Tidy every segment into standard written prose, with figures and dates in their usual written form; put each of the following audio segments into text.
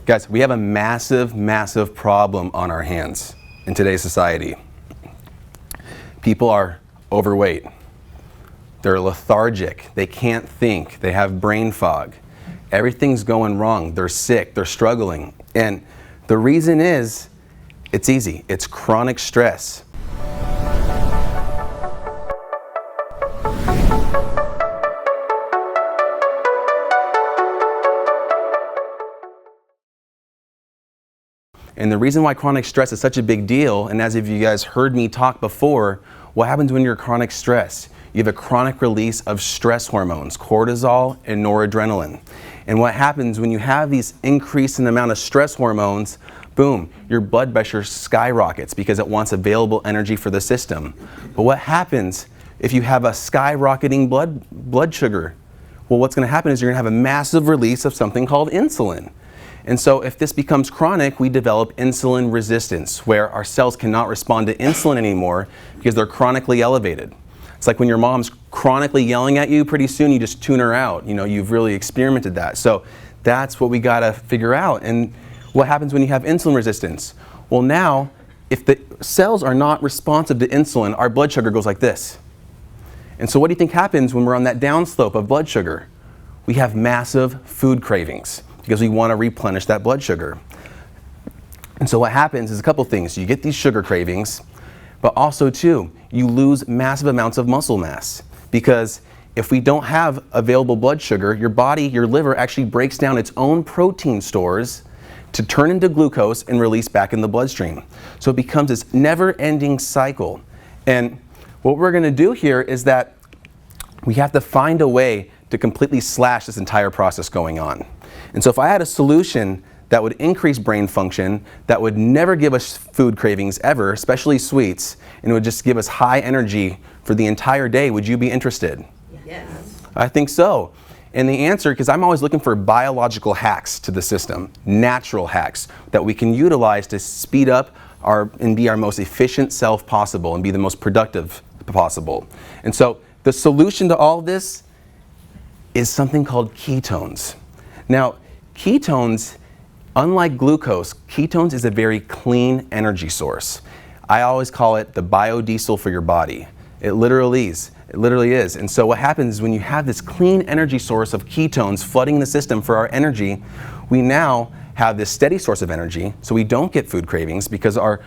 Guys, we have a massive, massive problem on our hands in today's society. People are overweight. They're lethargic. They can't think. They have brain fog. Everything's going wrong. They're sick. They're struggling. And the reason is, it's easy. It's chronic stress. And the reason why chronic stress is such a big deal, and as if you guys heard me talk before, what happens when you're chronic stress? You have a chronic release of stress hormones, cortisol and noradrenaline. And what happens when you have these increase in the amount of stress hormones, boom, your blood pressure skyrockets because it wants available energy for the system. But what happens if you have a skyrocketing blood sugar? Well, what's going to happen is you're going to have a massive release of something called insulin. And so if this becomes chronic, we develop insulin resistance, where our cells cannot respond to insulin anymore because they're chronically elevated. It's like when your mom's chronically yelling at you, pretty soon you just tune her out. You know, you've really experimented that. So that's what we got to figure out. And what happens when you have insulin resistance? Well, now, if the cells are not responsive to insulin, our blood sugar goes like this. And so what do you think happens when we're on that downslope of blood sugar? We have massive food cravings, because we want to replenish that blood sugar. And so what happens is a couple things. You get these sugar cravings, but also too, you lose massive amounts of muscle mass. Because if we don't have available blood sugar, your body, your liver actually breaks down its own protein stores to turn into glucose and release back in the bloodstream. So it becomes this never-ending cycle. And what we're going to do here is that we have to find a way to completely slash this entire process going on. And so if I had a solution that would increase brain function, that would never give us food cravings ever, especially sweets, and it would just give us high energy for the entire day, would you be interested? Yes. I think so. And the answer, because I'm always looking for biological hacks to the system, natural hacks that we can utilize to speed up and be our most efficient self possible and be the most productive possible. And so the solution to all of this is something called ketones. Now, ketones, unlike glucose, ketones is a very clean energy source. I always call it the biodiesel for your body. It literally is. It literally is. And so what happens is when you have this clean energy source of ketones flooding the system for our energy, we now have this steady source of energy, so we don't get food cravings because all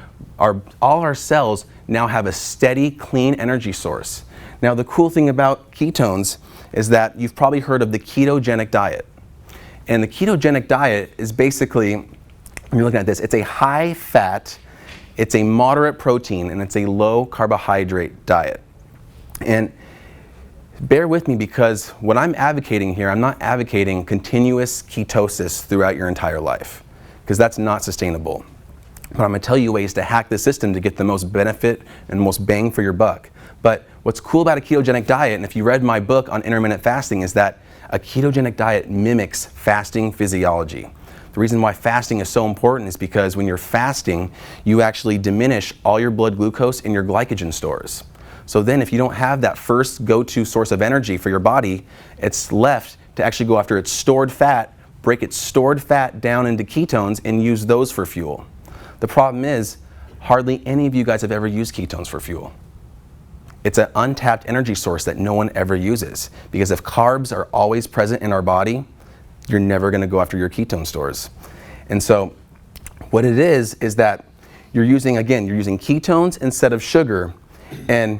our cells now have a steady, clean energy source. Now, the cool thing about ketones is that you've probably heard of the ketogenic diet. And the ketogenic diet is basically, when you're looking at this, it's a high fat, it's a moderate protein, and it's a low carbohydrate diet. And bear with me, because what I'm advocating here, I'm not advocating continuous ketosis throughout your entire life, because that's not sustainable. But I'm going to tell you ways to hack the system to get the most benefit and most bang for your buck. But what's cool about a ketogenic diet, and if you read my book on intermittent fasting, is that a ketogenic diet mimics fasting physiology. The reason why fasting is so important is because when you're fasting, you actually diminish all your blood glucose in your glycogen stores. So then if you don't have that first go-to source of energy for your body, it's left to actually go after its stored fat, break its stored fat down into ketones, and use those for fuel. The problem is, hardly any of you guys have ever used ketones for fuel. It's an untapped energy source that no one ever uses, because if carbs are always present in our body, you're never going to go after your ketone stores. And so what it is that you're using ketones instead of sugar. And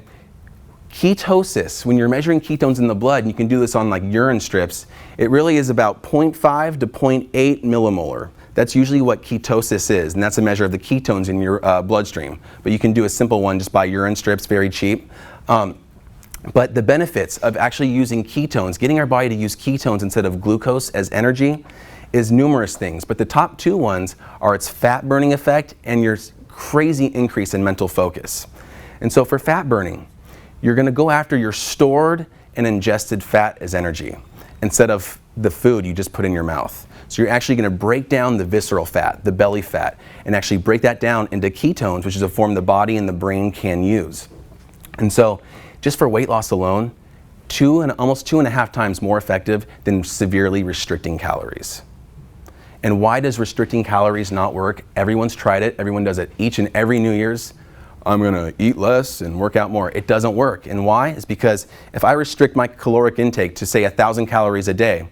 ketosis, when you're measuring ketones in the blood, and you can do this on like urine strips, it really is about 0.5 to 0.8 millimolar. That's usually what ketosis is, and that's a measure of the ketones in your bloodstream. But you can do a simple one just by urine strips, very cheap. But the benefits of actually using ketones, getting our body to use ketones instead of glucose as energy, is numerous things. But the top two ones are its fat burning effect and your crazy increase in mental focus. And so for fat burning, you're going to go after your stored and ingested fat as energy instead of the food you just put in your mouth. So you're actually going to break down the visceral fat, the belly fat, and actually break that down into ketones, which is a form the body and the brain can use. And so just for weight loss alone, almost 2.5 times more effective than severely restricting calories. And why does restricting calories not work? Everyone's tried it. Everyone does it each and every New Year's. I'm gonna eat less and work out more. It doesn't work. And why? It's because if I restrict my caloric intake to say 1,000 calories a day,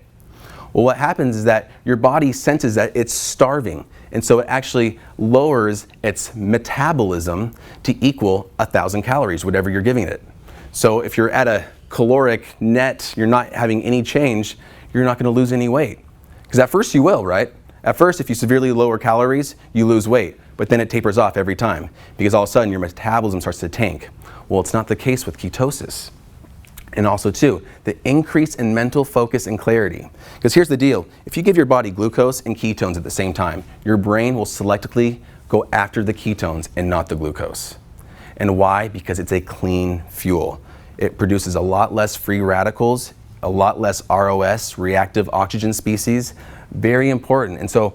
well, what happens is that your body senses that it's starving. And so it actually lowers its metabolism to equal 1,000 calories, whatever you're giving it. So if you're at a caloric net, you're not having any change, you're not gonna lose any weight. Because at first you will, right? At first, if you severely lower calories, you lose weight, but then it tapers off every time because all of a sudden your metabolism starts to tank. Well, it's not the case with ketosis. And also too, the increase in mental focus and clarity. Because here's the deal, if you give your body glucose and ketones at the same time, your brain will selectively go after the ketones and not the glucose. And why? Because it's a clean fuel. It produces a lot less free radicals, a lot less ROS, reactive oxygen species, very important. And so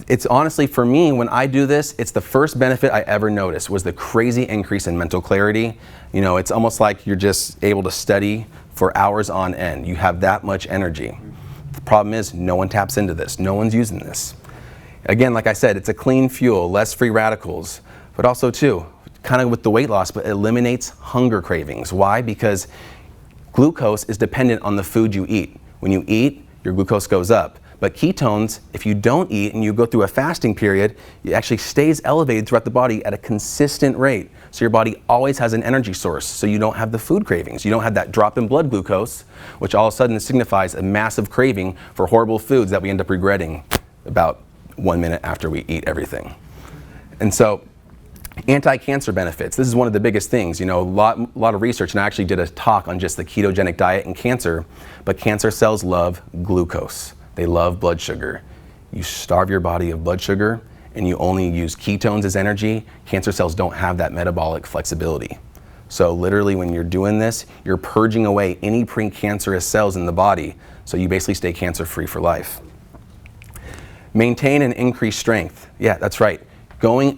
it's honestly, for me, when I do this, it's the first benefit I ever noticed was the crazy increase in mental clarity. You know, it's almost like you're just able to study for hours on end. You have that much energy. The problem is no one taps into this. No one's using this. Again, like I said, it's a clean fuel, less free radicals, but also too, kind of with the weight loss, but it eliminates hunger cravings. Why? Because glucose is dependent on the food you eat. When you eat, your glucose goes up. But ketones, if you don't eat and you go through a fasting period, it actually stays elevated throughout the body at a consistent rate. So your body always has an energy source, so you don't have the food cravings. You don't have that drop in blood glucose, which all of a sudden signifies a massive craving for horrible foods that we end up regretting about 1 minute after we eat everything. And so, anti-cancer benefits. This is one of the biggest things. You know, a lot of research, and I actually did a talk on just the ketogenic diet and cancer, but cancer cells love glucose. They love blood sugar. You starve your body of blood sugar and you only use ketones as energy, cancer cells don't have that metabolic flexibility. So literally when you're doing this, you're purging away any precancerous cells in the body, so you basically stay cancer-free for life. Maintain and increase strength. Yeah, that's right.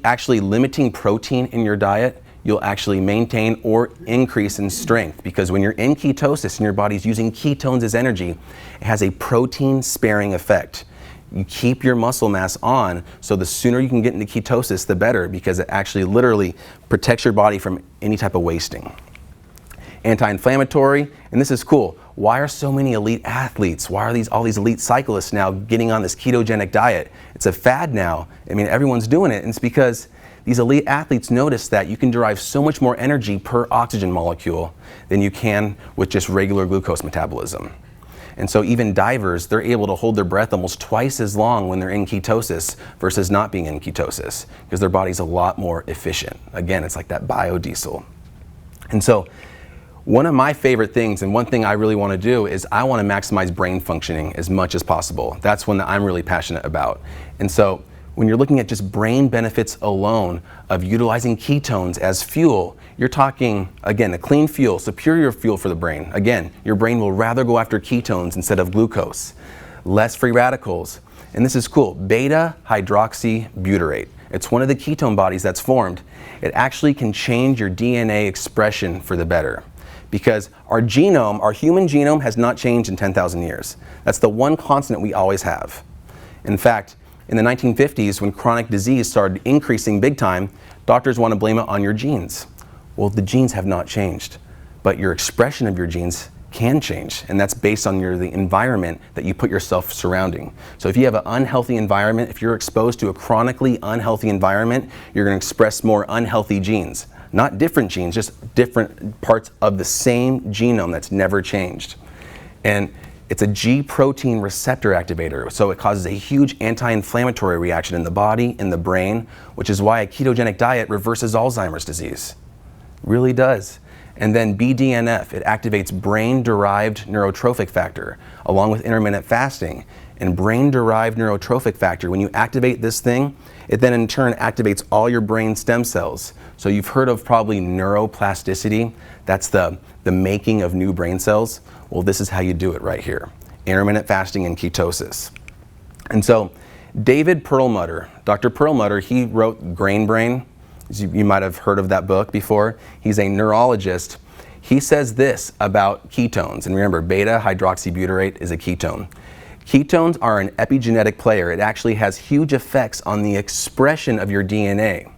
Actually limiting protein in your diet, you'll actually maintain or increase in strength, because when you're in ketosis and your body's using ketones as energy, it has a protein sparing effect. You keep your muscle mass on, so the sooner you can get into ketosis, the better, because it actually literally protects your body from any type of wasting. Anti-inflammatory, and this is cool. Why are so many elite athletes, why are all these elite cyclists now getting on this ketogenic diet? It's a fad now. I mean, everyone's doing it, and it's because these elite athletes notice that you can derive so much more energy per oxygen molecule than you can with just regular glucose metabolism. And so even divers, they're able to hold their breath almost twice as long when they're in ketosis versus not being in ketosis, because their body's a lot more efficient. Again, it's like that biodiesel. And so one of my favorite things, and one thing I really want to do, is I want to maximize brain functioning as much as possible. That's one that I'm really passionate about. And so when you're looking at just brain benefits alone of utilizing ketones as fuel, you're talking, again, a clean fuel, superior fuel for the brain. Again, your brain will rather go after ketones instead of glucose. Less free radicals. And this is cool, beta-hydroxybutyrate. It's one of the ketone bodies that's formed. It actually can change your DNA expression for the better, because our genome, our human genome, has not changed in 10,000 years. That's the one constant we always have. In fact, in the 1950s, when chronic disease started increasing big time, doctors want to blame it on your genes. Well, the genes have not changed, but your expression of your genes can change, and that's based on the environment that you put yourself surrounding. So if you have an unhealthy environment, if you're exposed to a chronically unhealthy environment, you're going to express more unhealthy genes. Not different genes, just different parts of the same genome that's never changed. And it's a G protein receptor activator, so it causes a huge anti-inflammatory reaction in the body, in the brain, which is why a ketogenic diet reverses Alzheimer's disease. Really does. And then BDNF, it activates brain-derived neurotrophic factor, along with intermittent fasting. And brain-derived neurotrophic factor, when you activate this thing, it then in turn activates all your brain stem cells. So you've heard of probably neuroplasticity. That's the making of new brain cells. Well, this is how you do it right here. Intermittent fasting and ketosis. And so David Perlmutter, Dr. Perlmutter, he wrote Grain Brain. You might have heard of that book before. He's a neurologist. He says this about ketones. And remember, beta-hydroxybutyrate is a ketone. Ketones are an epigenetic player. It actually has huge effects on the expression of your DNA.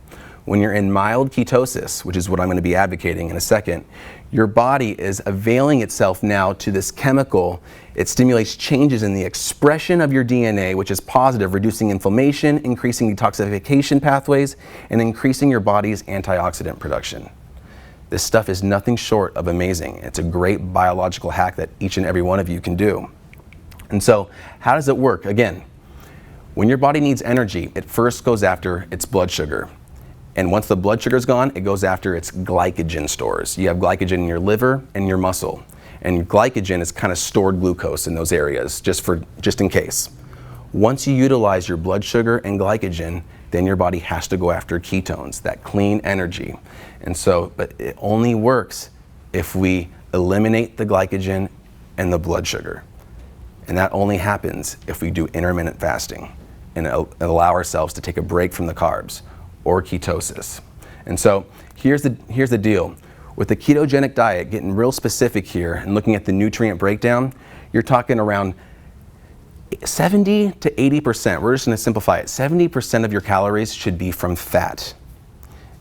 When you're in mild ketosis, which is what I'm going to be advocating in a second, your body is availing itself now to this chemical. It stimulates changes in the expression of your DNA, which is positive, reducing inflammation, increasing detoxification pathways, and increasing your body's antioxidant production. This stuff is nothing short of amazing. It's a great biological hack that each and every one of you can do. And so, how does it work? Again, when your body needs energy, it first goes after its blood sugar. And once the blood sugar is gone, it goes after its glycogen stores. You have glycogen in your liver and your muscle. And glycogen is kind of stored glucose in those areas, just in case. Once you utilize your blood sugar and glycogen, then your body has to go after ketones, that clean energy. And so, but it only works if we eliminate the glycogen and the blood sugar. And that only happens if we do intermittent fasting and allow ourselves to take a break from the carbs, or ketosis. And so here's the deal. With the ketogenic diet, getting real specific here and looking at the nutrient breakdown, you're talking around 70 to 80%. We're just going to simplify it. 70% of your calories should be from fat.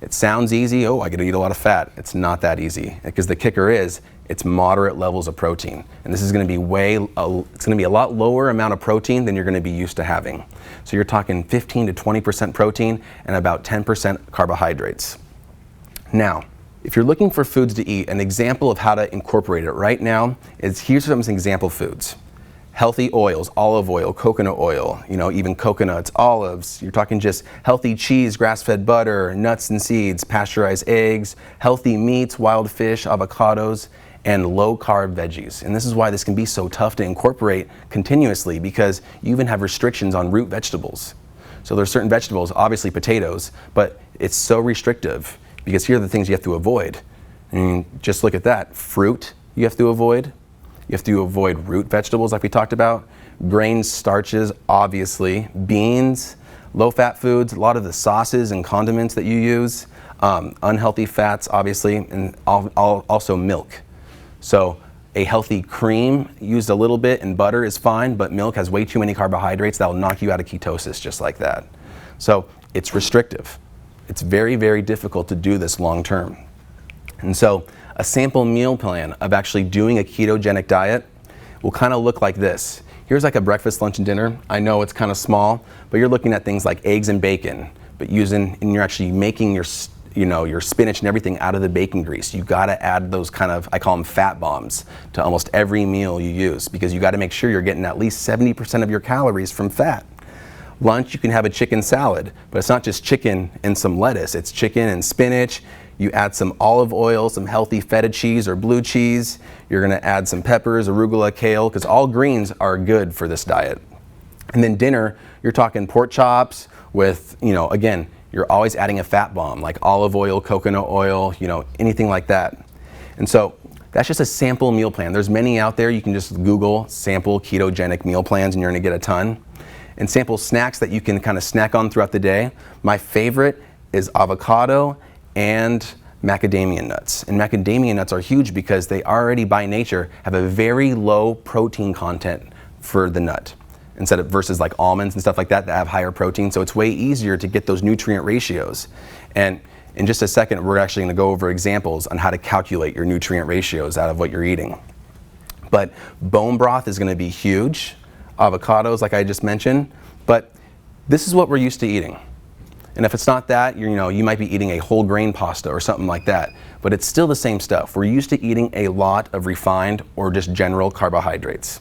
It sounds easy. Oh, I got to eat a lot of fat. It's not that easy, because the kicker is it's moderate levels of protein. And this is going to be it's going to be a lot lower amount of protein than you're going to be used to having. So you're talking 15 to 20% protein and about 10% carbohydrates. Now, if you're looking for foods to eat, an example of how to incorporate it right now is, here's some example foods. Healthy oils, olive oil, coconut oil, even coconuts, olives. You're talking just healthy cheese, grass-fed butter, nuts and seeds, pasteurized eggs, healthy meats, wild fish, avocados, and low-carb veggies. And this is why this can be so tough to incorporate continuously, because you even have restrictions on root vegetables. So there's certain vegetables, obviously potatoes, but it's so restrictive, because here are the things you have to avoid. I mean, just look at that. Fruit you have to avoid. You have to avoid root vegetables like we talked about. Grains, starches, obviously. Beans, low-fat foods, a lot of the sauces and condiments that you use. Unhealthy fats, obviously, and also milk. So a healthy cream used a little bit and butter is fine, but milk has way too many carbohydrates that will knock you out of ketosis just like that. So it's restrictive. It's very, very difficult to do this long term. And so a sample meal plan of actually doing a ketogenic diet will kind of look like this. Here's like a breakfast, lunch, and dinner. I know it's kind of small, but you're looking at things like eggs and bacon, and you're actually making your spinach and everything out of the bacon grease. You gotta add those kind of, I call them fat bombs, to almost every meal you use, because you gotta make sure you're getting at least 70% of your calories from fat. Lunch, you can have a chicken salad, but it's not just chicken and some lettuce, it's chicken and spinach. You add some olive oil, some healthy feta cheese or blue cheese. You're gonna add some peppers, arugula, kale, because all greens are good for this diet. And then dinner, you're talking pork chops with, again, you're always adding a fat bomb, like olive oil, coconut oil, anything like that. And so that's just a sample meal plan. There's many out there. You can just Google sample ketogenic meal plans and you're gonna get a ton. And sample snacks that you can kind of snack on throughout the day. My favorite is avocado and macadamia nuts. And macadamia nuts are huge because they already by nature have a very low protein content for the nut, versus like almonds and stuff like that have higher protein. So it's way easier to get those nutrient ratios. And in just a second, we're actually gonna go over examples on how to calculate your nutrient ratios out of what you're eating. But bone broth is gonna be huge. Avocados, like I just mentioned, but this is what we're used to eating. And if it's not that, you might be eating a whole grain pasta or something like that, but it's still the same stuff. We're used to eating a lot of refined or just general carbohydrates.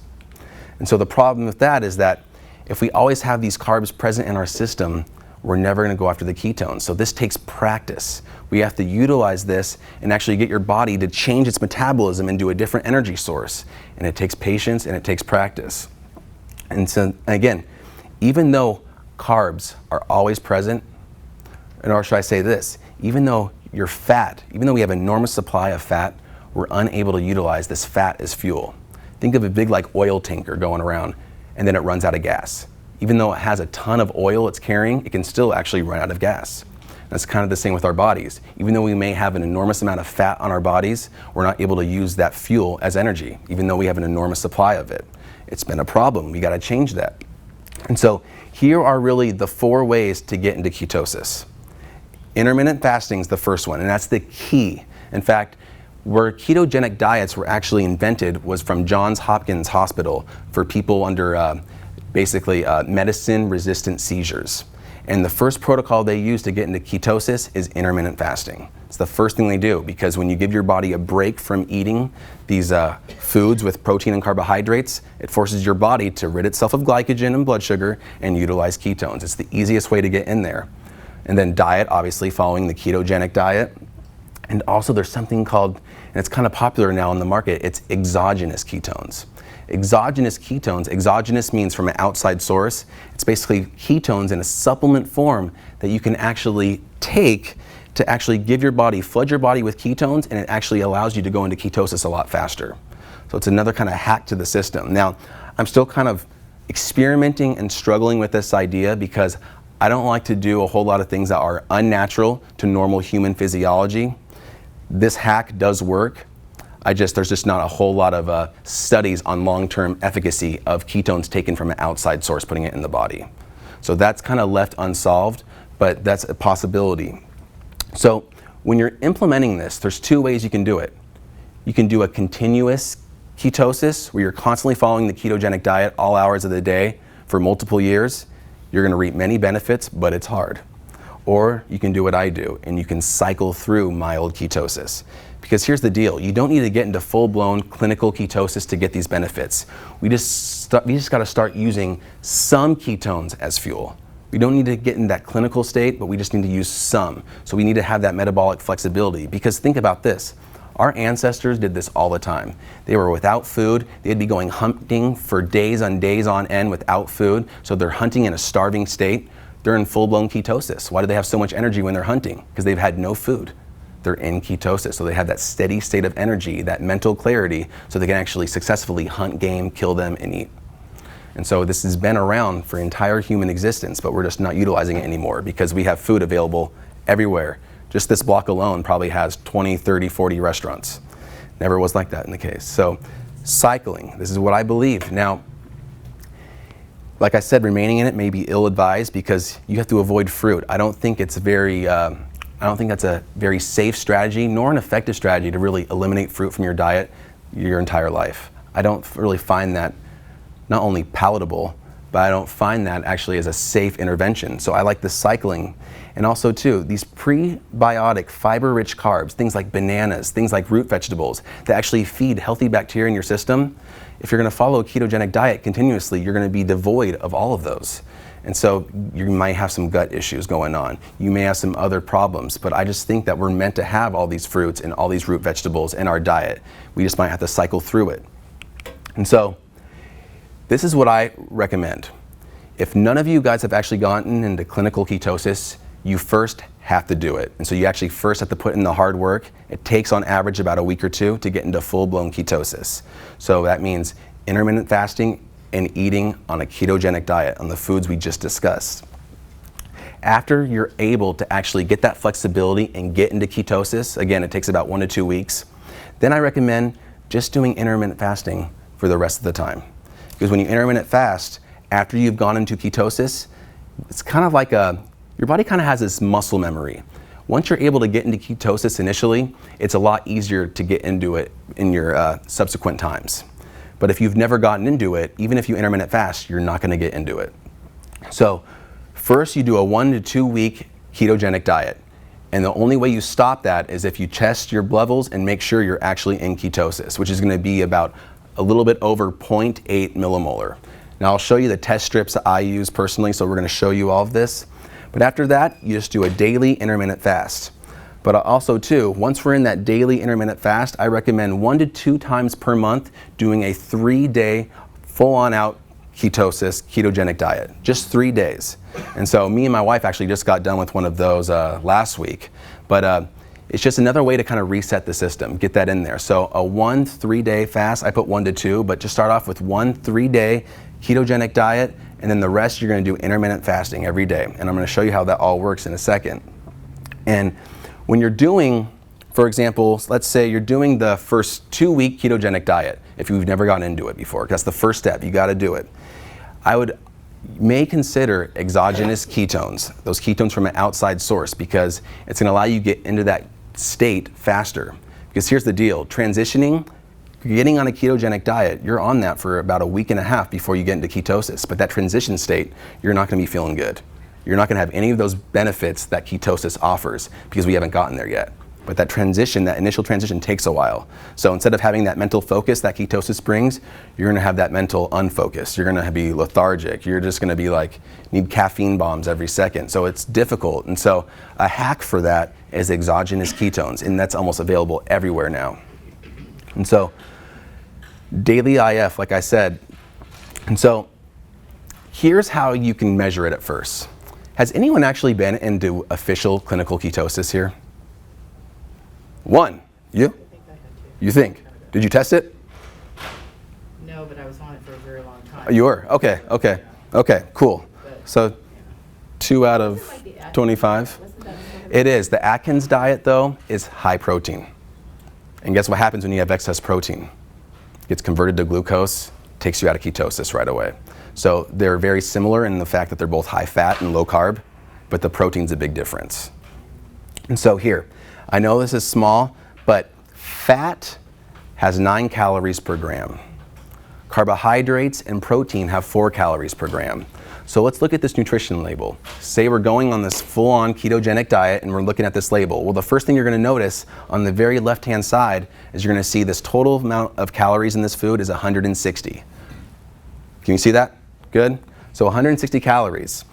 And so the problem with that is that if we always have these carbs present in our system, we're never going to go after the ketones. So this takes practice. We have to utilize this and actually get your body to change its metabolism into a different energy source. And it takes patience and it takes practice. And so, again, even though carbs are always present, or should I say this, even though we have an enormous supply of fat, we're unable to utilize this fat as fuel. Think of a big like oil tanker going around and then it runs out of gas. Even though it has a ton of oil it's carrying, it can still actually run out of gas. That's kind of the same with our bodies. Even though we may have an enormous amount of fat on our bodies, we're not able to use that fuel as energy, even though we have an enormous supply of it. It's been a problem. We got to change that. And so here are really the 4 ways to get into ketosis. Intermittent fasting is the first one, and that's the key. In fact, where ketogenic diets were actually invented was from Johns Hopkins Hospital for people under medicine-resistant seizures. And the first protocol they use to get into ketosis is intermittent fasting. It's the first thing they do, because when you give your body a break from eating these foods with protein and carbohydrates, it forces your body to rid itself of glycogen and blood sugar and utilize ketones. It's the easiest way to get in there. And then diet, obviously following the ketogenic diet. And also there's something called, and it's kind of popular now in the market, it's exogenous ketones. Exogenous ketones, exogenous means from an outside source. It's basically ketones in a supplement form that you can actually take to actually give your body, flood your body with ketones, and it actually allows you to go into ketosis a lot faster. So it's another kind of hack to the system. Now, I'm still kind of experimenting and struggling with this idea because I don't like to do a whole lot of things that are unnatural to normal human physiology. This hack does work. There's just not a whole lot of studies on long-term efficacy of ketones taken from an outside source, putting it in the body. So that's kind of left unsolved, but that's a possibility. So when you're implementing this, there's 2 ways you can do it. You can do a continuous ketosis, where you're constantly following the ketogenic diet all hours of the day for multiple years. You're going to reap many benefits, but it's hard. Or you can do what I do, and you can cycle through mild ketosis. Because here's the deal, you don't need to get into full-blown clinical ketosis to get these benefits. We just got to start using some ketones as fuel. We don't need to get in that clinical state, but we just need to use some. So we need to have that metabolic flexibility. Because think about this, our ancestors did this all the time. They were without food, they'd be going hunting for days on end without food, so they're hunting in a starving state. They're in full-blown ketosis. Why do they have so much energy when they're hunting? Because they've had no food. They're in ketosis, so they have that steady state of energy, that mental clarity, so they can actually successfully hunt game, kill them, and eat. And so this has been around for entire human existence, but we're just not utilizing it anymore because we have food available everywhere. Just this block alone probably has 20, 30, 40 restaurants. Never was like that in the case. So cycling, this is what I believe. Now, like I said, remaining in it may be ill-advised because you have to avoid fruit. I don't think that's a very safe strategy, nor an effective strategy to really eliminate fruit from your diet your entire life. I don't really find that not only palatable, but I don't find that actually as a safe intervention. So I like the cycling. And also too, these prebiotic fiber-rich carbs, things like bananas, things like root vegetables that actually feed healthy bacteria in your system. If you're going to follow a ketogenic diet continuously, you're going to be devoid of all of those. And so you might have some gut issues going on. You may have some other problems, but I just think that we're meant to have all these fruits and all these root vegetables in our diet. We just might have to cycle through it. And so this is what I recommend. If none of you guys have actually gotten into clinical ketosis, you first have to do it. And so you actually first have to put in the hard work. It takes on average about a week or 2 to get into full-blown ketosis. So that means intermittent fasting and eating on a ketogenic diet on the foods we just discussed. After you're able to actually get that flexibility and get into ketosis, again, it takes about 1 to 2 weeks, then I recommend just doing intermittent fasting for the rest of the time. Because when you intermittent fast, after you've gone into ketosis, it's kind of like your body kind of has this muscle memory. Once you're able to get into ketosis initially, it's a lot easier to get into it in your subsequent times. But if you've never gotten into it, even if you intermittent fast, you're not going to get into it. So first you do a 1 to 2 week ketogenic diet. And the only way you stop that is if you test your levels and make sure you're actually in ketosis, which is going to be about a little bit over 0.8 millimolar. Now I'll show you the test strips that I use personally, so we're going to show you all of this. But after that, you just do a daily intermittent fast. But also too, once we're in that daily intermittent fast, I recommend 1 to 2 times per month doing a 3-day full-on out ketosis, ketogenic diet, just 3 days. And so me and my wife actually just got done with one of those last week. But it's just another way to kind of reset the system, get that in there. So a 1 3-day fast, I put 1 to 2, but just start off with 1 3-day ketogenic diet, and then the rest you're going to do intermittent fasting every day. And I'm going to show you how that all works in a second. And when you're doing, for example, let's say you're doing the first 2-week ketogenic diet. if you've never gotten into it before. That's the first step. You got to do it. May consider exogenous ketones, those ketones from an outside source, because it's going to allow you to get into that state faster. Because here's the deal, transitioning, getting on a ketogenic diet, you're on that for about a week and a half before you get into ketosis. But that transition state, you're not going to be feeling good. You're not going to have any of those benefits that ketosis offers because we haven't gotten there yet. But that transition, that initial transition takes a while. So instead of having that mental focus that ketosis brings, you're going to have that mental unfocus. You're going to be lethargic. You're just going to be like, need caffeine bombs every second. So it's difficult. And so a hack for that is exogenous ketones, and that's almost available everywhere now. And so daily IF, like I said. And so here's how you can measure it at first. Has anyone actually been into official clinical ketosis here? One. You? I think I had to. You think? Did you test it? No, but I was on it for a very long time. You were? Okay, okay. Okay, cool. So 2 out of 25? It is. The Atkins diet, though, is high protein. And guess what happens when you have excess protein? It gets converted to glucose, takes you out of ketosis right away. So they're very similar in the fact that they're both high fat and low carb, but the protein's a big difference. And so here, I know this is small, but fat has 9 calories per gram. Carbohydrates and protein have 4 calories per gram. So let's look at this nutrition label. Say we're going on this full-on ketogenic diet and we're looking at this label. Well, the first thing you're going to notice on the very left-hand side is you're going to see this total amount of calories in this food is 160. Can you see that? Good? So 160 calories.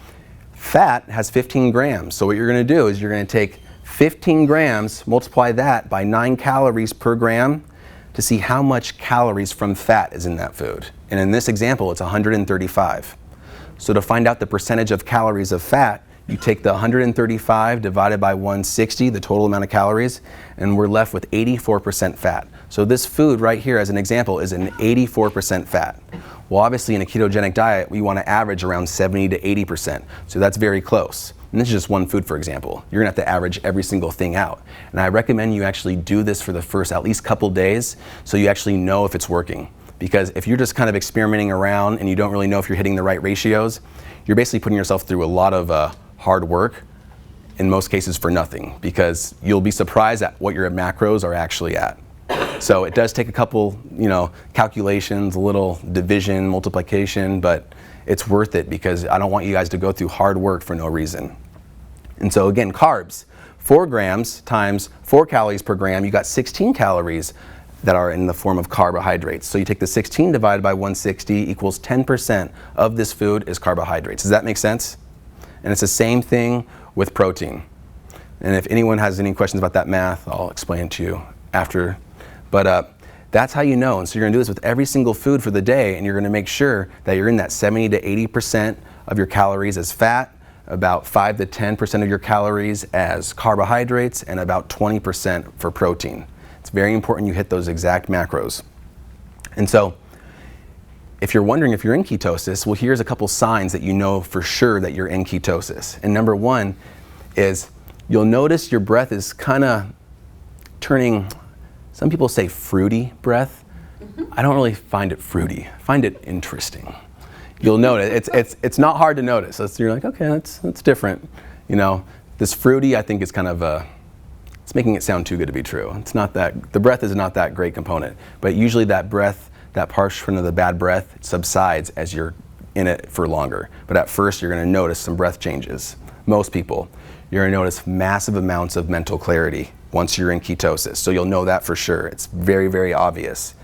Fat has 15 grams. So what you're going to do is you're going to take 15 grams, multiply that by 9 calories per gram to see how much calories from fat is in that food. And in this example, it's 135. So to find out the percentage of calories of fat, you take the 135 divided by 160, the total amount of calories, and we're left with 84% fat. So this food right here, as an example, is an 84% fat. Well, obviously in a ketogenic diet, we want to average around 70 to 80%. So that's very close. And this is just one food, for example. You're gonna have to average every single thing out. And I recommend you actually do this for the first at least couple days so you actually know if it's working. Because if you're just kind of experimenting around and you don't really know if you're hitting the right ratios, you're basically putting yourself through a lot of hard work, in most cases for nothing, because you'll be surprised at what your macros are actually at. So it does take a couple, calculations, a little division, multiplication, but it's worth it because I don't want you guys to go through hard work for no reason. And so again, carbs, 4 grams times 4 calories per gram, you got 16 calories that are in the form of carbohydrates. So you take the 16 divided by 160 equals 10% of this food is carbohydrates. Does that make sense? And it's the same thing with protein. And if anyone has any questions about that math, I'll explain it to you after. But that's how you know. And so you're gonna do this with every single food for the day, and you're gonna make sure that you're in that 70 to 80% of your calories as fat, about 5 to 10% of your calories as carbohydrates, and about 20% for protein. It's very important you hit those exact macros. And so if you're wondering if you're in ketosis, well, here's a couple signs that you know for sure that you're in ketosis. And number one is you'll notice your breath is kind of turning, some people say fruity breath. I don't really find it fruity. I find it interesting. You'll notice, it's not hard to notice. You're like, okay, that's different. This fruity, I think is kind of it's making it sound too good to be true. It's not that, the breath is not that great component, but usually that breath, that portion of the bad breath subsides as you're in it for longer. But at first you're gonna notice some breath changes. Most people, you're gonna notice massive amounts of mental clarity once you're in ketosis. So you'll know that for sure. It's very, very obvious.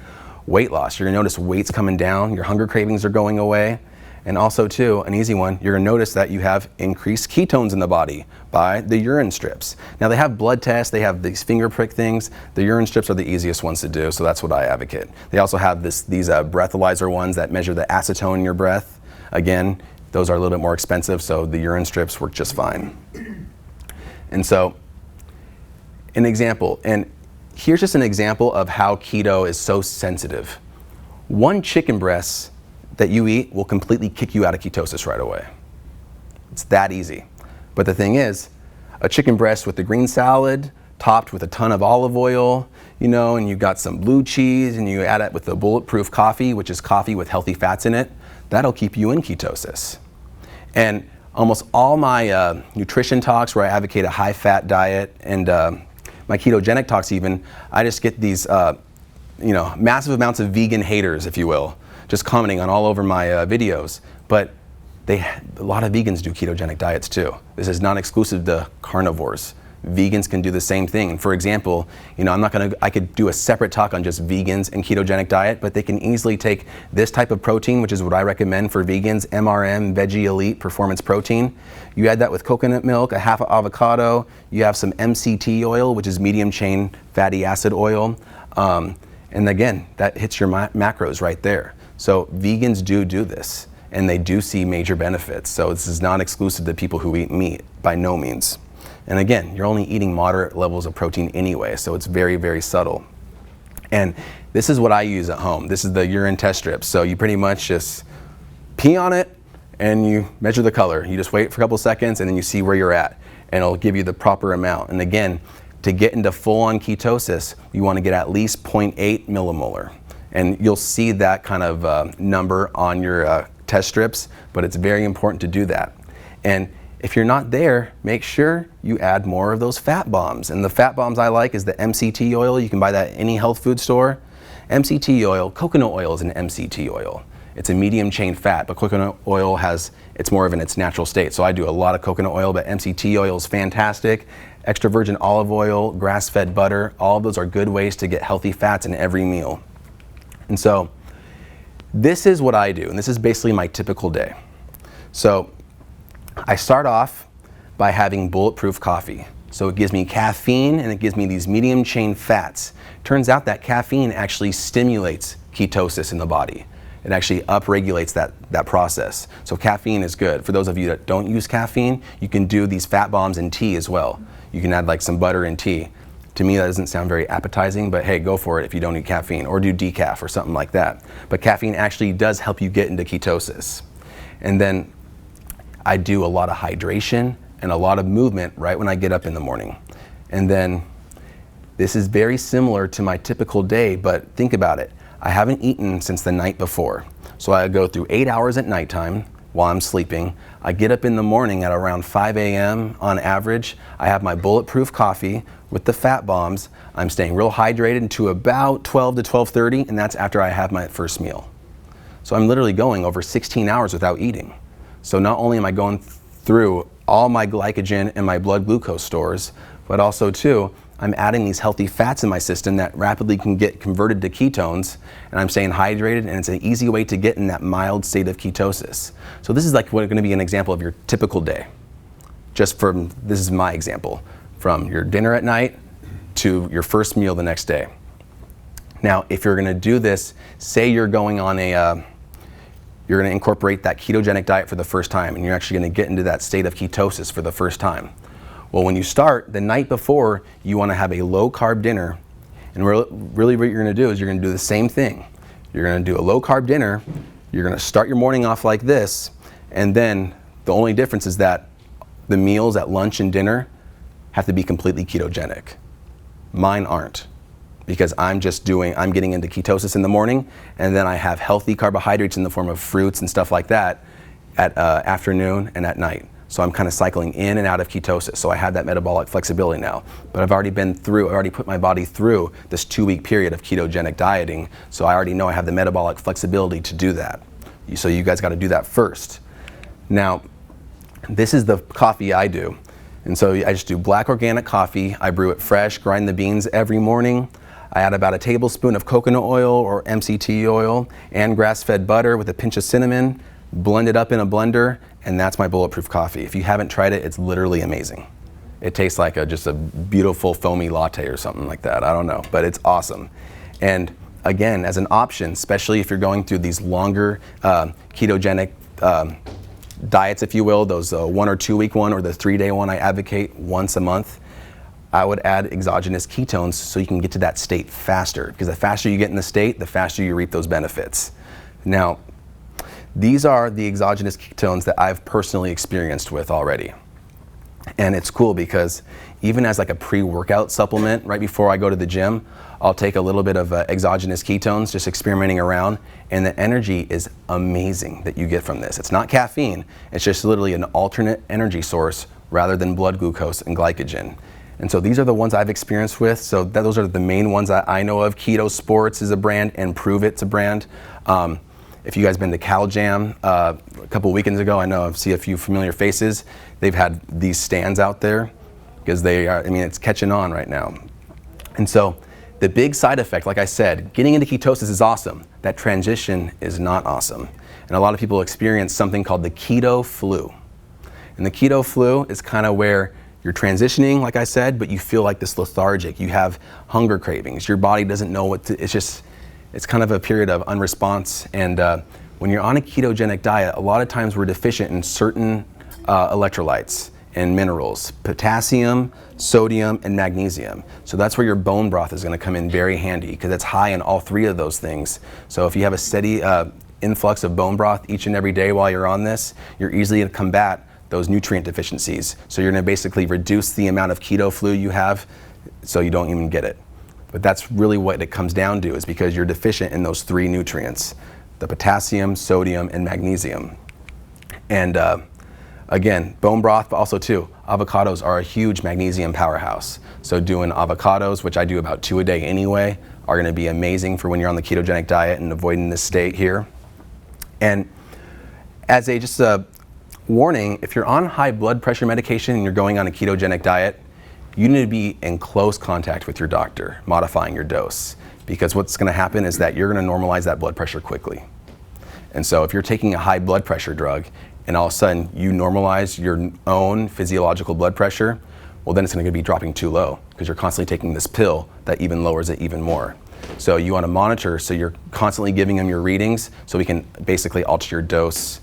Weight loss, you're gonna notice weight's coming down, your hunger cravings are going away. And also too, an easy one, you're gonna notice that you have increased ketones in the body by the urine strips. Now they have blood tests, they have these finger prick things. The urine strips are the easiest ones to do, so that's what I advocate. They also have these breathalyzer ones that measure the acetone in your breath. Again, those are a little bit more expensive, so the urine strips work just fine. And so, an example, and here's just an example of how keto is so sensitive. 1 chicken breast that you eat will completely kick you out of ketosis right away. It's that easy. But the thing is, a chicken breast with the green salad topped with a ton of olive oil, you know, and you got some blue cheese, and you add it with the bulletproof coffee, which is coffee with healthy fats in it, that'll keep you in ketosis. And almost all my nutrition talks where I advocate a high-fat diet, and my ketogenic talks even, I just get these, you know, massive amounts of vegan haters, if you will, just commenting on all over my videos. But a lot of vegans do ketogenic diets too. This is not exclusive to carnivores. Vegans can do the same thing. And for example, you know, I could do a separate talk on just vegans and ketogenic diet, but they can easily take this type of protein, which is what I recommend for vegans, MRM, Veggie Elite Performance Protein. You add that with coconut milk, a half avocado, you have some MCT oil, which is medium chain fatty acid oil. And again, that hits your macros right there. So vegans do this, and they do see major benefits. So this is not exclusive to people who eat meat, by no means. And again, you're only eating moderate levels of protein anyway, so it's very, very subtle. And this is what I use at home. This is the urine test strip. So you pretty much just pee on it and you measure the color. You just wait for a couple seconds and then you see where you're at, and it'll give you the proper amount. And again, to get into full-on ketosis, you want to get at least 0.8 millimolar. And you'll see that kind of number on your test strips, but it's very important to do that. And if you're not there, make sure you add more of those fat bombs. And the fat bombs I like is the MCT oil. You can buy that at any health food store. MCT oil, coconut oil is an MCT oil. It's a medium chain fat, but coconut oil it's more of in its natural state. So I do a lot of coconut oil, but MCT oil is fantastic. Extra virgin olive oil, grass-fed butter, all of those are good ways to get healthy fats in every meal. And so this is what I do, and this is basically my typical day. So I start off by having bulletproof coffee. So it gives me caffeine and it gives me these medium chain fats. Turns out that caffeine actually stimulates ketosis in the body. It actually upregulates that process. So caffeine is good. For those of you that don't use caffeine, you can do these fat bombs in tea as well. You can add like some butter in tea. To me, that doesn't sound very appetizing, but hey, go for it if you don't need caffeine, or do decaf or something like that. But caffeine actually does help you get into ketosis. And then I do a lot of hydration and a lot of movement right when I get up in the morning. And then this is very similar to my typical day, but think about it. I haven't eaten since the night before. So I go through 8 hours at nighttime while I'm sleeping. I get up in the morning at around 5 a.m. on average. I have my bulletproof coffee with the fat bombs. I'm staying real hydrated until about 12 to 12:30, and that's after I have my first meal. So I'm literally going over 16 hours without eating. So not only am I going through all my glycogen and my blood glucose stores, but also too, I'm adding these healthy fats in my system that rapidly can get converted to ketones, and I'm staying hydrated, and it's an easy way to get in that mild state of ketosis. So this is like going to be an example of your typical day. This is my example, from your dinner at night to your first meal the next day. Now, if you're gonna do this, say you're going on you're going to incorporate that ketogenic diet for the first time, and you're actually going to get into that state of ketosis for the first time. Well, when you start, the night before, you want to have a low-carb dinner, and really what you're going to do is you're going to do the same thing. You're going to do a low-carb dinner, you're going to start your morning off like this, and then the only difference is that the meals at lunch and dinner have to be completely ketogenic. Mine aren't. Because I'm getting into ketosis in the morning, and then I have healthy carbohydrates in the form of fruits and stuff like that at afternoon and at night. So I'm kind of cycling in and out of ketosis. So I have that metabolic flexibility now. But I've already put my body through this 2-week period of ketogenic dieting, so I already know I have the metabolic flexibility to do that. So you guys got to do that first. Now, this is the coffee I do. And so I just do black organic coffee. I brew it fresh, grind the beans every morning. I add about a tablespoon of coconut oil or MCT oil and grass-fed butter with a pinch of cinnamon, blend it up in a blender, and that's my bulletproof coffee. If you haven't tried it, it's literally amazing. It tastes like just a beautiful foamy latte or something like that. I don't know, but it's awesome. And again, as an option, especially if you're going through these longer ketogenic diets, if you will, those 1 or 2 week one or the 3-day one I advocate once a month, I would add exogenous ketones so you can get to that state faster, because the faster you get in the state, the faster you reap those benefits. Now, these are the exogenous ketones that I've personally experienced with already. And it's cool because even as like a pre-workout supplement, right before I go to the gym, I'll take a little bit of exogenous ketones, just experimenting around, and the energy is amazing that you get from this. It's not caffeine, it's just literally an alternate energy source rather than blood glucose and glycogen. And so these are the ones I've experienced with, so those are the main ones that I know of. Keto Sports is a brand, and Prove It's a brand. If you guys been to Cal Jam a couple weekends ago, I know I see a few familiar faces. They've had these stands out there because they are, I mean, it's catching on right now. And so the big side effect, like I said, getting into ketosis is awesome. That transition is not awesome. And a lot of people experience something called the keto flu. And the keto flu is kind of where you're transitioning, like I said, but you feel like this lethargic. You have hunger cravings. Your body doesn't know what to, it's kind of a period of unresponse. And when you're on a ketogenic diet, a lot of times we're deficient in certain electrolytes and minerals, potassium, sodium, and magnesium. So that's where your bone broth is going to come in very handy because it's high in all three of those things. So if you have a steady influx of bone broth each and every day while you're on this, you're easily going to combat those nutrient deficiencies. So you're going to basically reduce the amount of keto flu you have so you don't even get it. But that's really what it comes down to, is because you're deficient in those three nutrients, the potassium, sodium, and magnesium. And again, bone broth, but also too, avocados are a huge magnesium powerhouse. So doing avocados, which I do about 2 a day anyway, are gonna be amazing for when you're on the ketogenic diet and avoiding this state here. And as just a warning, if you're on high blood pressure medication and you're going on a ketogenic diet, you need to be in close contact with your doctor, modifying your dose. Because what's gonna happen is that you're gonna normalize that blood pressure quickly. And so if you're taking a high blood pressure drug and all of a sudden you normalize your own physiological blood pressure, well then it's gonna be dropping too low because you're constantly taking this pill that even lowers it even more. So you wanna monitor, so you're constantly giving them your readings so we can basically alter your dose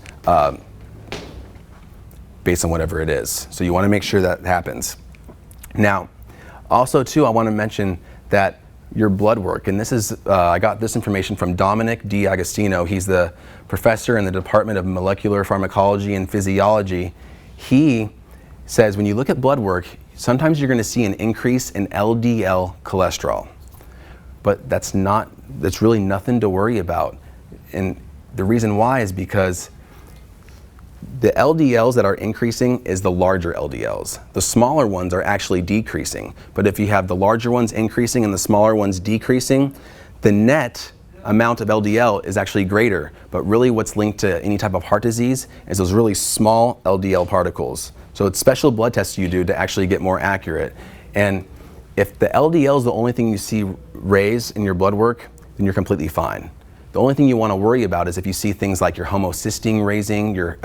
based on whatever it is. So you wanna make sure that happens. Now, also too, I wanna mention that your blood work, and this is, I got this information from Dominic D'Agostino. He's the professor in the Department of Molecular Pharmacology and Physiology. He says when you look at blood work, sometimes you're gonna see an increase in LDL cholesterol. But that's really nothing to worry about. And the reason why is because the LDLs that are increasing is the larger LDLs. The smaller ones are actually decreasing. But if you have the larger ones increasing and the smaller ones decreasing, the net amount of LDL is actually greater. But really what's linked to any type of heart disease is those really small LDL particles. So it's special blood tests you do to actually get more accurate. And if the LDL is the only thing you see raised in your blood work, then you're completely fine. The only thing you want to worry about is if you see things like your homocysteine raising, your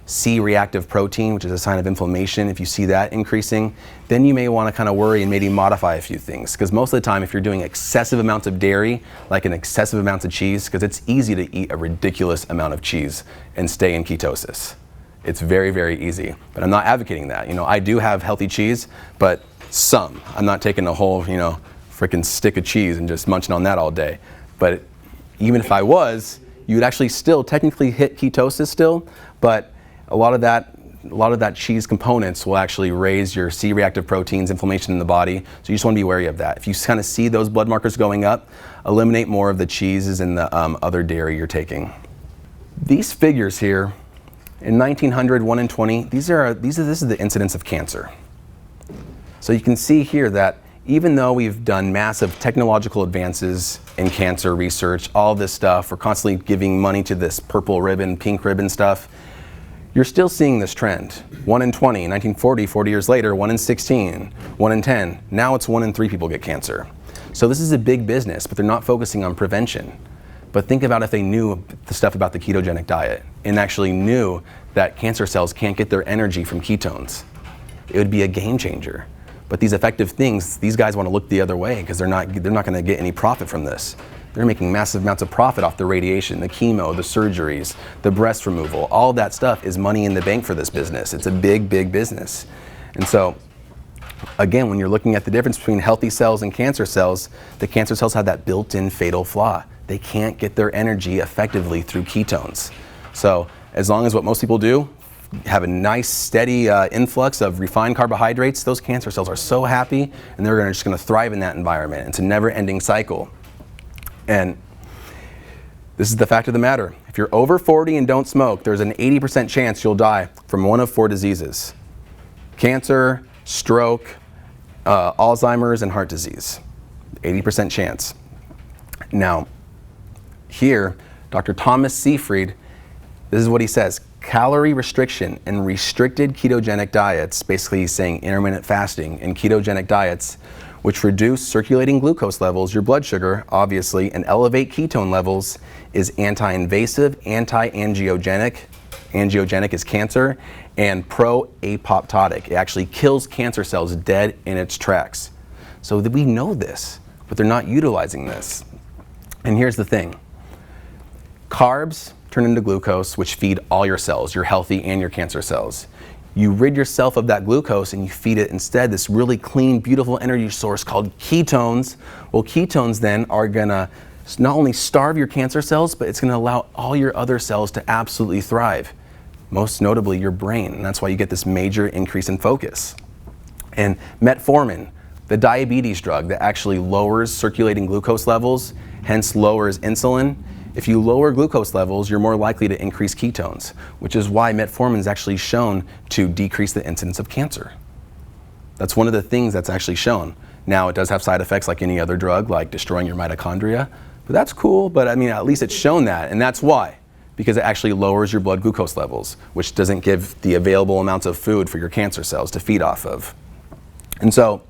C-reactive protein, which is a sign of inflammation, if you see that increasing, then you may want to kind of worry and maybe modify a few things. Because most of the time, if you're doing excessive amounts of dairy, like an excessive amounts of cheese, because it's easy to eat a ridiculous amount of cheese and stay in ketosis. It's very, very easy. But I'm not advocating that. You know, I do have healthy cheese, but some. I'm not taking a whole, you know, freaking stick of cheese and just munching on that all day. But even if I was, you would actually still technically hit ketosis still, but a lot of that cheese components will actually raise your C-reactive proteins, inflammation in the body. So you just want to be wary of that. If you kind of see those blood markers going up, eliminate more of the cheeses and the other dairy you're taking. These figures here, in 1900, 1 in 20, this is the incidence of cancer. So you can see here that even though we've done massive technological advances in cancer research, all this stuff, we're constantly giving money to this purple ribbon, pink ribbon stuff, you're still seeing this trend. 1 in 20, 1940, 40 years later, 1 in 16, 1 in 10. Now it's 1 in 3 people get cancer. So this is a big business, but they're not focusing on prevention. But think about if they knew the stuff about the ketogenic diet and actually knew that cancer cells can't get their energy from ketones. It would be a game changer. But these effective things, these guys want to look the other way because they're not going to get any profit from this. They're making massive amounts of profit off the radiation, the chemo, the surgeries, the breast removal. All that stuff is money in the bank for this business. It's a big, big business. And so, again, when you're looking at the difference between healthy cells and cancer cells, the cancer cells have that built-in fatal flaw. They can't get their energy effectively through ketones. So as long as what most people do, have a nice steady influx of refined carbohydrates, those cancer cells are so happy, and they're just going to thrive in that environment. It's a never-ending cycle. And this is the fact of the matter. If you're over 40 and don't smoke, there's an 80% chance you'll die from one of 4 diseases: cancer, stroke, Alzheimer's, and heart disease. 80% chance. Now, here, Dr. Thomas Seyfried, this is what he says: calorie restriction and restricted ketogenic diets, basically he's saying intermittent fasting and ketogenic diets, which reduce circulating glucose levels, your blood sugar, obviously, and elevate ketone levels, is anti-invasive, anti-angiogenic. Angiogenic is cancer, and pro-apoptotic. It actually kills cancer cells dead in its tracks. So that we know this, but they're not utilizing this. And here's the thing. Carbs turn into glucose, which feed all your cells, your healthy and your cancer cells. You rid yourself of that glucose and you feed it instead this really clean, beautiful energy source called ketones. Well, ketones then are gonna not only starve your cancer cells, but it's gonna allow all your other cells to absolutely thrive, most notably your brain. And that's why you get this major increase in focus. And metformin, the diabetes drug that actually lowers circulating glucose levels, hence lowers insulin. If you lower glucose levels, you're more likely to increase ketones, which is why metformin is actually shown to decrease the incidence of cancer. That's one of the things that's actually shown. Now, it does have side effects like any other drug, like destroying your mitochondria, but that's cool, but I mean, at least it's shown that, and that's why. Because it actually lowers your blood glucose levels, which doesn't give the available amounts of food for your cancer cells to feed off of. And so,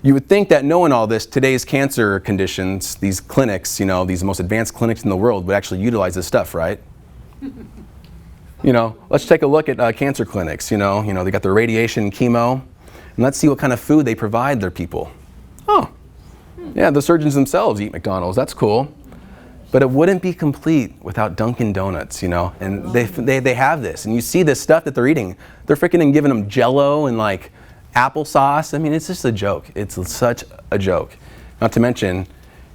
you would think that knowing all this, today's cancer conditions, these clinics, you know, these most advanced clinics in the world would actually utilize this stuff, right? You know, let's take a look at cancer clinics, you know, they got their radiation and chemo, and let's see what kind of food they provide their people. Oh, yeah, the surgeons themselves eat McDonald's, that's cool. But it wouldn't be complete without Dunkin' Donuts, you know, and they have this, and you see this stuff that they're eating. They're freaking giving them Jell-O and like applesauce. I mean, it's just a joke. It's such a joke. Not to mention,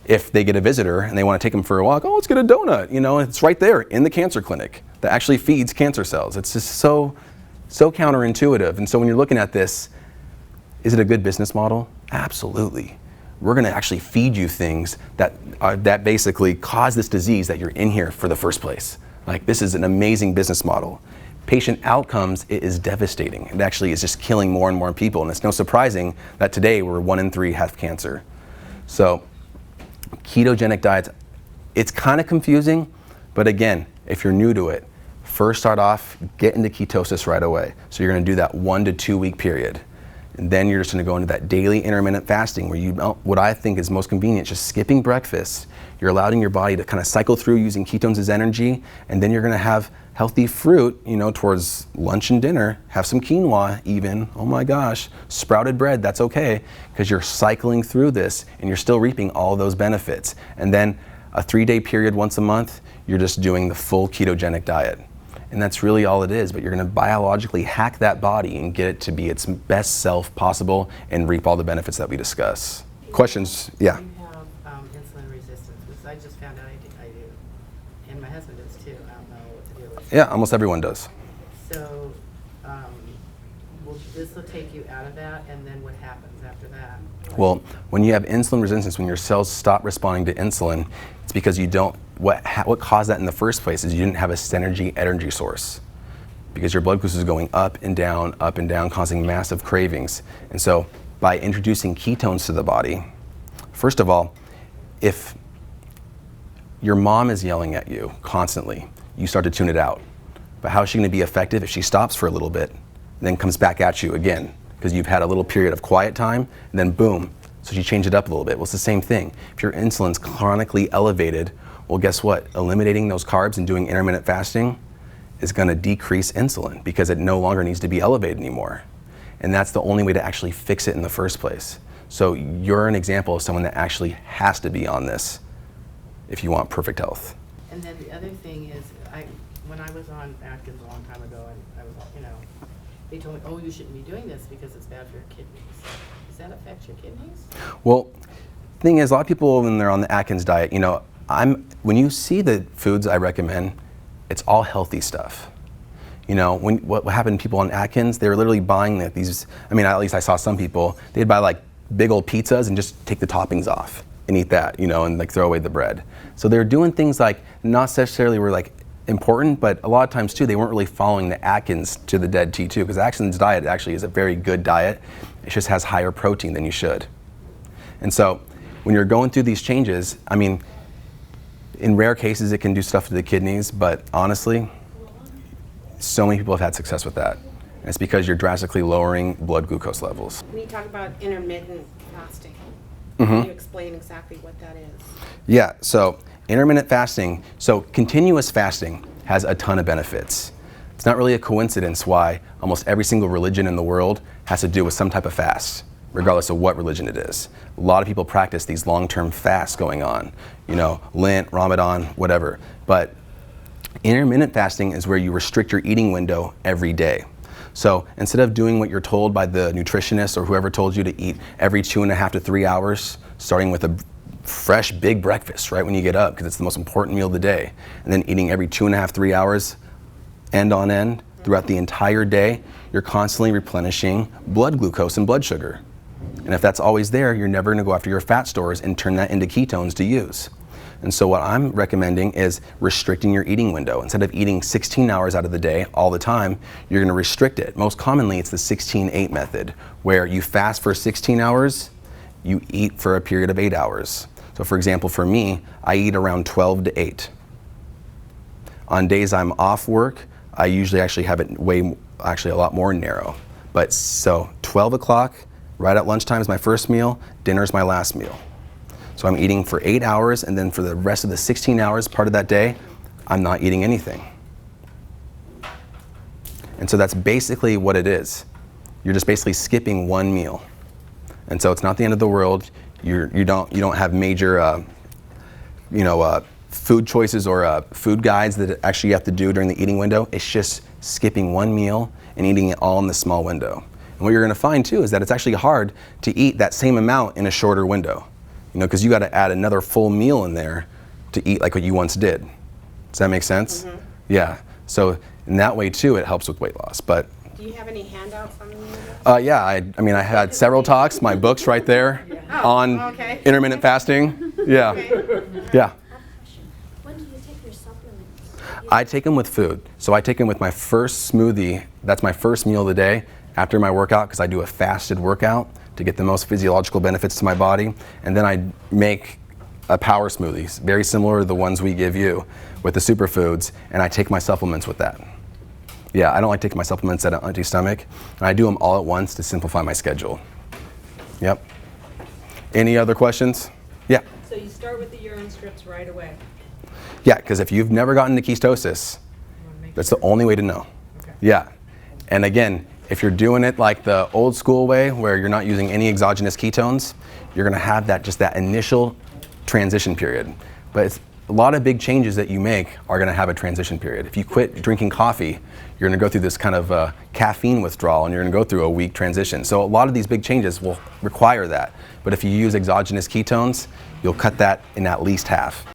if they get a visitor and they want to take them for a walk, oh, let's get a donut. You know, it's right there in the cancer clinic that actually feeds cancer cells. It's just so counterintuitive. And so when you're looking at this, is it a good business model? Absolutely. We're going to actually feed you things that basically cause this disease that you're in here for the first place. Like, this is an amazing business model. Patient outcomes, it is devastating. It actually is just killing more and more people, and it's no surprising that today we're 1 in 3 have cancer. So ketogenic diets, it's kind of confusing, but again, if you're new to it, first start off, get into ketosis right away. So you're going to do that 1 to 2 week period. And then you're just going to go into that daily intermittent fasting where what I think is most convenient, just skipping breakfast. You're allowing your body to kind of cycle through using ketones as energy, and then you're going to have healthy fruit, you know, towards lunch and dinner. Have some quinoa even, oh my gosh, sprouted bread, that's okay, because you're cycling through this and you're still reaping all those benefits. And then a 3-day period once a month, you're just doing the full ketogenic diet. And that's really all it is, but you're gonna biologically hack that body and get it to be its best self possible and reap all the benefits that we discuss. Questions? Yeah. You have insulin resistance, which I just found out I do. And my husband does too. I don't know what to do with. Yeah, almost everyone does. So, this will take you out of that, and then what happens after that? Well, when you have insulin resistance, when your cells stop responding to insulin, it's because you don't, what caused that in the first place is you didn't have a synergy energy source. Because your blood glucose is going up and down, causing massive cravings. And so by introducing ketones to the body, first of all, if your mom is yelling at you constantly, you start to tune it out. But how is she going to be effective if she stops for a little bit and then comes back at you again? Because you've had a little period of quiet time, and then boom, so you change it up a little bit. Well, it's the same thing. If your insulin's chronically elevated, well, guess what? Eliminating those carbs and doing intermittent fasting is going to decrease insulin because it no longer needs to be elevated anymore. And that's the only way to actually fix it in the first place. So you're an example of someone that actually has to be on this if you want perfect health. And then the other thing is, when I was on Atkins a long time ago, and I was, they told me, oh, you shouldn't be doing this because it's bad for your kidneys. Does that affect your kidneys? Well, the thing is, a lot of people, when they're on the Atkins diet, when you see the foods I recommend, it's all healthy stuff. You know, what happened to people on Atkins, they were literally buying these, I mean, at least I saw some people, they'd buy like big old pizzas and just take the toppings off and eat that, you know, and like throw away the bread. So they're doing things like, not necessarily were like important, but a lot of times too, they weren't really following the Atkins to the dead T too, because Atkins diet actually is a very good diet. It just has higher protein than you should. And so when you're going through these changes, I mean, in rare cases it can do stuff to the kidneys, but honestly, so many people have had success with that. And it's because you're drastically lowering blood glucose levels. When you talk about intermittent fasting, Mm-hmm. can you explain exactly what that is? Yeah, so intermittent fasting, so continuous fasting has a ton of benefits. It's not really a coincidence why almost every single religion in the world has to do with some type of fast, regardless of what religion it is. A lot of people practice these long-term fasts going on, you know, Lent, Ramadan, whatever. But intermittent fasting is where you restrict your eating window every day. So instead of doing what you're told by the nutritionist or whoever told you to eat every 2.5 to 3 hours, starting with a fresh big breakfast right when you get up, because it's the most important meal of the day, and then eating every 2.5, 3 hours, end on end, throughout the entire day, you're constantly replenishing blood glucose and blood sugar. And if that's always there, you're never going to go after your fat stores and turn that into ketones to use. And so what I'm recommending is restricting your eating window. Instead of eating 16 hours out of the day all the time, you're going to restrict it. Most commonly, it's the 16-8 method, where you fast for 16 hours, you eat for a period of 8 hours. So for example, for me, I eat around 12 to 8. On days I'm off work, I usually actually have it a lot more narrow. But so 12 o'clock, right at lunchtime is my first meal, dinner is my last meal. So I'm eating for 8 hours, and then for the rest of the 16 hours, part of that day, I'm not eating anything. And so that's basically what it is. You're just basically skipping one meal. And so it's not the end of the world. You don't have major food choices or food guides that actually you have to do during the eating window. It's just skipping one meal and eating it all in this small window. And what you're going to find too is that it's actually hard to eat that same amount in a shorter window. You know, because you got to add another full meal in there to eat like what you once did. Does that make sense? Mm-hmm. Yeah. So in that way too, it helps with weight loss. But do you have any handouts on the yeah, I had several talks. My book's right there on intermittent fasting. Yeah. Yeah. When do you take your supplements? I take them with food. So I take them with my first smoothie. That's my first meal of the day after my workout, because I do a fasted workout to get the most physiological benefits to my body. And then I make a power smoothie, very similar to the ones we give you with the superfoods, and I take my supplements with that. Yeah, I don't like taking my supplements at an empty stomach, and I do them all at once to simplify my schedule. Yep. Any other questions? Yeah. So you start with the urine strips right away? Yeah, because if you've never gotten to ketosis, that's the only way to know. Okay. Yeah. And again, if you're doing it like the old school way, where you're not using any exogenous ketones, you're going to have that initial transition period. But it's a lot of big changes that you make are going to have a transition period. If you quit drinking coffee, you're going to go through this kind of caffeine withdrawal, and you're going to go through a week transition. So a lot of these big changes will require that. But if you use exogenous ketones, you'll cut that in at least half.